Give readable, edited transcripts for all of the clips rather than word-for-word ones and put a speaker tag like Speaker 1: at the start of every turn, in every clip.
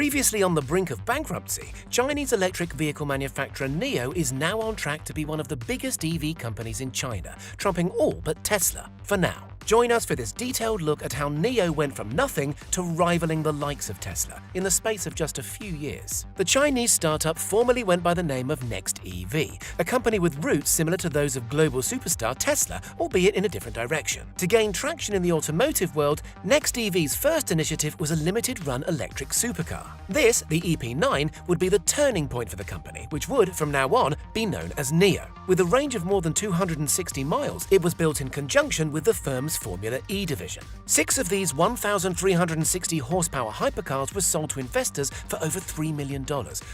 Speaker 1: Previously on the brink of bankruptcy, Chinese electric vehicle manufacturer NIO is now on track to be one of the biggest EV companies in China, trumping all but Tesla for now. Join us for this detailed look at how NIO went from nothing to rivaling the likes of Tesla in the space of just a few years. The Chinese startup formerly went by the name of NextEV, a company with roots similar to those of global superstar Tesla, albeit in a different direction. To gain traction in the automotive world, NextEV's first initiative was a limited-run electric supercar. This, the EP9, would be the turning point for the company, which would, from now on, be known as NIO. With a range of more than 260 miles, it was built in conjunction with the firm's Formula E division. 6 of these 1,360 horsepower hypercars were sold to investors for over $3 million,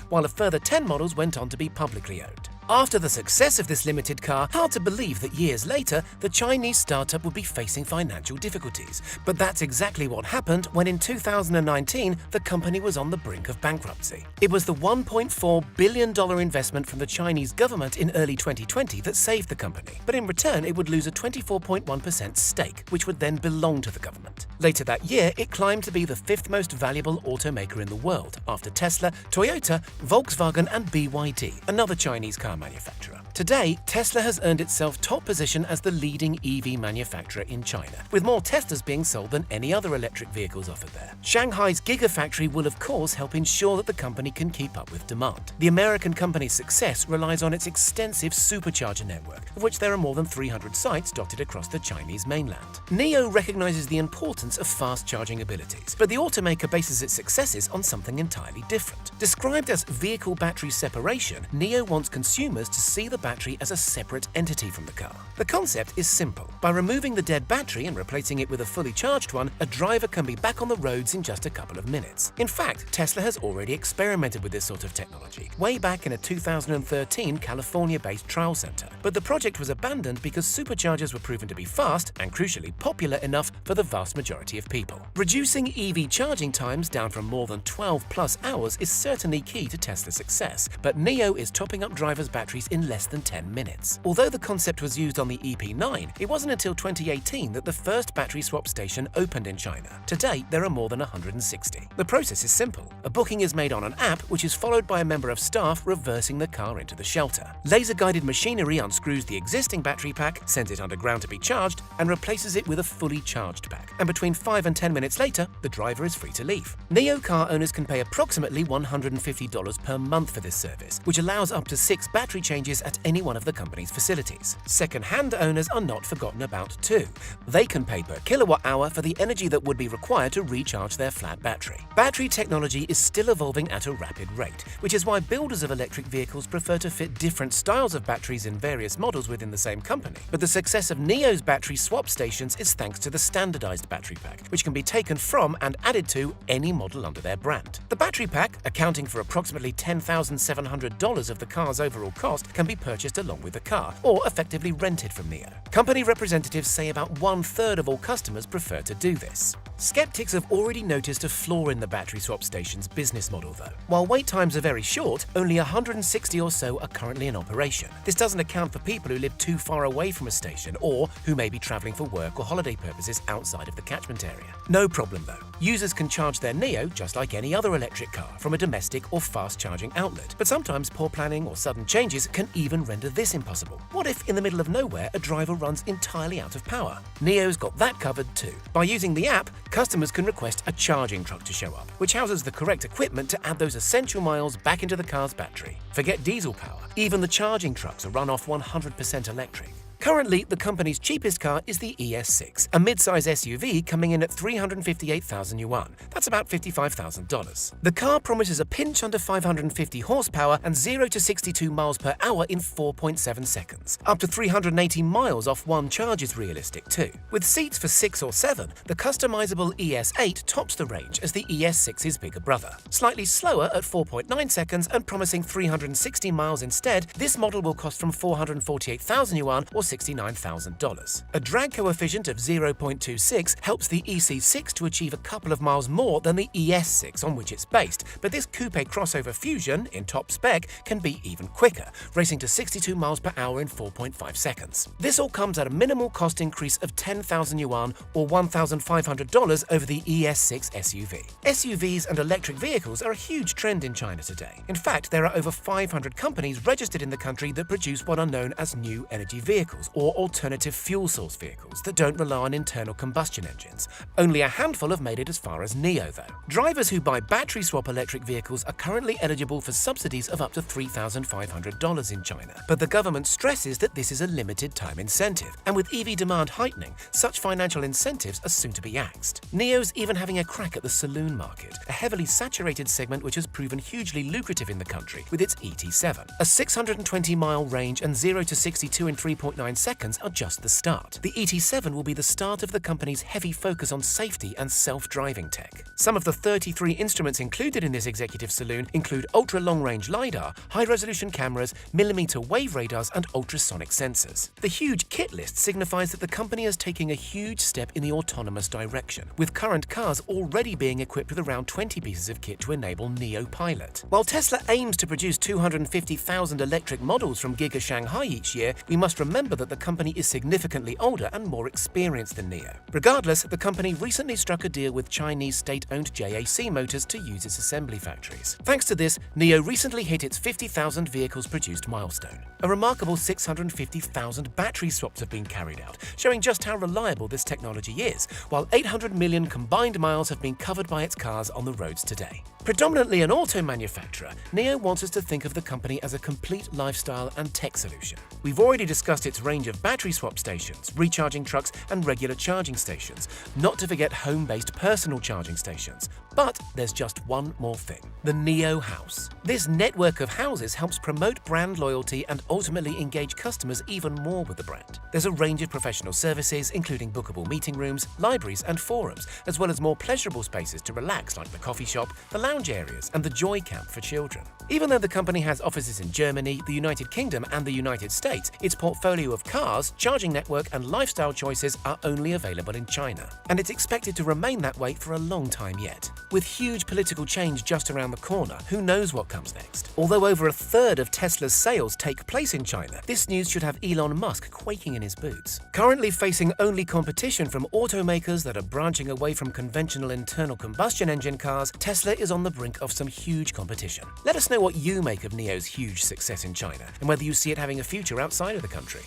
Speaker 1: while a further 10 models went on to be publicly owned. After the success of this limited car, hard to believe that years later, the Chinese startup would be facing financial difficulties. But that's exactly what happened when in 2019, the company was on the brink of bankruptcy. It was the $1.4 billion investment from the Chinese government in early 2020 that saved the company. But in return, it would lose a 24.1% stake, which would then belong to the government. Later that year, it climbed to be the 5th most valuable automaker in the world, after Tesla, Toyota, Volkswagen and BYD, another Chinese car manufacturer. Today, Tesla has earned itself top position as the leading EV manufacturer in China, with more Teslas being sold than any other electric vehicles offered there. Shanghai's Gigafactory will of course help ensure that the company can keep up with demand. The American company's success relies on its extensive supercharger network, of which there are more than 300 sites dotted across the Chinese mainland. NIO recognizes the importance of fast charging abilities, but the automaker bases its successes on something entirely different. Described as vehicle battery separation, NIO wants consumers to see the battery as a separate entity from the car. The concept is simple. By removing the dead battery and replacing it with a fully charged one, a driver can be back on the roads in just a couple of minutes. In fact, Tesla has already experimented with this sort of technology, way back in a 2013 California-based trial center. But the project was abandoned because superchargers were proven to be fast and, crucially, popular enough for the vast majority of people. Reducing EV charging times down from more than 12+ hours is certainly key to Tesla's success, but NIO is topping up drivers' batteries in less than 10 minutes. Although the concept was used on the EP9, it wasn't until 2018 that the first battery swap station opened in China. To date, there are more than 160. The process is simple. A booking is made on an app, which is followed by a member of staff reversing the car into the shelter. Laser-guided machinery unscrews the existing battery pack, sends it underground to be charged, and replaces it with a fully charged pack. And between 5 and 10 minutes later, the driver is free to leave. NIO car owners can pay approximately $150 per month for this service, which allows up to 6 battery changes at any one of the company's facilities. Second-hand owners are not forgotten about too. They can pay per kilowatt-hour for the energy that would be required to recharge their flat battery. Battery technology is still evolving at a rapid rate, which is why builders of electric vehicles prefer to fit different styles of batteries in various models within the same company. But the success of NIO's battery swap stations is thanks to the standardized battery pack, which can be taken from and added to any model under their brand. The battery pack, accounting for approximately $10,700 of the car's overall cost, can be purchased along with the car, or effectively rented from NIO. Company representatives say about 1/3 of all customers prefer to do this. Skeptics have already noticed a flaw in the battery swap station's business model though. While wait times are very short, only 160 or so are currently in operation. This doesn't account for people who live too far away from a station or who may be traveling for work or holiday purposes outside of the catchment area. No problem though. Users can charge their NIO just like any other electric car from a domestic or fast charging outlet. But sometimes poor planning or sudden changes can even render this impossible. What if in the middle of nowhere a driver runs entirely out of power? NIO's got that covered too. By using the app, customers can request a charging truck to show up, which houses the correct equipment to add those essential miles back into the car's battery. Forget diesel power. Even the charging trucks are run off 100% electric. Currently, the company's cheapest car is the ES6, a mid-size SUV coming in at 358,000 yuan. That's about $55,000. The car promises a pinch under 550 horsepower and 0 to 62 miles per hour in 4.7 seconds. Up to 380 miles off one charge is realistic too. With seats for 6 or 7, the customizable ES8 tops the range as the ES6's bigger brother. Slightly slower at 4.9 seconds and promising 360 miles instead, this model will cost from 448,000 yuan or $169,000. A drag coefficient of 0.26 helps the EC6 to achieve a couple of miles more than the ES6 on which it's based, but this coupe crossover Fusion, in top spec, can be even quicker, racing to 62 miles per hour in 4.5 seconds. This all comes at a minimal cost increase of 10,000 yuan or $1,500 over the ES6 SUV. SUVs and electric vehicles are a huge trend in China today. In fact, there are over 500 companies registered in the country that produce what are known as new energy vehicles or alternative fuel source vehicles that don't rely on internal combustion engines. Only a handful have made it as far as NIO, though. Drivers who buy battery swap electric vehicles are currently eligible for subsidies of up to $3,500 in China, but the government stresses that this is a limited time incentive, and with EV demand heightening, such financial incentives are soon to be axed. NIO's even having a crack at the saloon market, a heavily saturated segment which has proven hugely lucrative in the country with its ET7. A 620-mile range and 0 to 62 in 3.9 seconds are just the start. The ET7 will be the start of the company's heavy focus on safety and self-driving tech. Some of the 33 instruments included in this executive saloon include ultra-long-range LiDAR, high-resolution cameras, millimeter wave radars, and ultrasonic sensors. The huge kit list signifies that the company is taking a huge step in the autonomous direction, with current cars already being equipped with around 20 pieces of kit to enable NIO Pilot. While Tesla aims to produce 250,000 electric models from Giga Shanghai each year, we must remember that the company is significantly older and more experienced than NIO. Regardless, the company recently struck a deal with Chinese state-owned JAC Motors to use its assembly factories. Thanks to this, NIO recently hit its 50,000 vehicles produced milestone. A remarkable 650,000 battery swaps have been carried out, showing just how reliable this technology is, while 800 million combined miles have been covered by its cars on the roads today. Predominantly an auto manufacturer, NIO wants us to think of the company as a complete lifestyle and tech solution. We've already discussed its range of battery swap stations, recharging trucks, and regular charging stations, not to forget home-based personal charging stations. But there's just one more thing: the NIO House. This network of houses helps promote brand loyalty and ultimately engage customers even more with the brand. There's a range of professional services, including bookable meeting rooms, libraries, and forums, as well as more pleasurable spaces to relax like the coffee shop, the lounge areas, and the Joy Camp for children. Even though the company has offices in Germany, the United Kingdom, and the United States, its portfolio of cars, charging network, and lifestyle choices are only available in China. And it's expected to remain that way for a long time yet. With huge political change just around the corner, who knows what comes next? Although over a third of Tesla's sales take place in China, this news should have Elon Musk quaking in his boots. Currently facing only competition from automakers that are branching away from conventional internal combustion engine cars, Tesla is on the brink of some huge competition. Let us know what you make of NIO's huge success in China and whether you see it having a future outside of the country.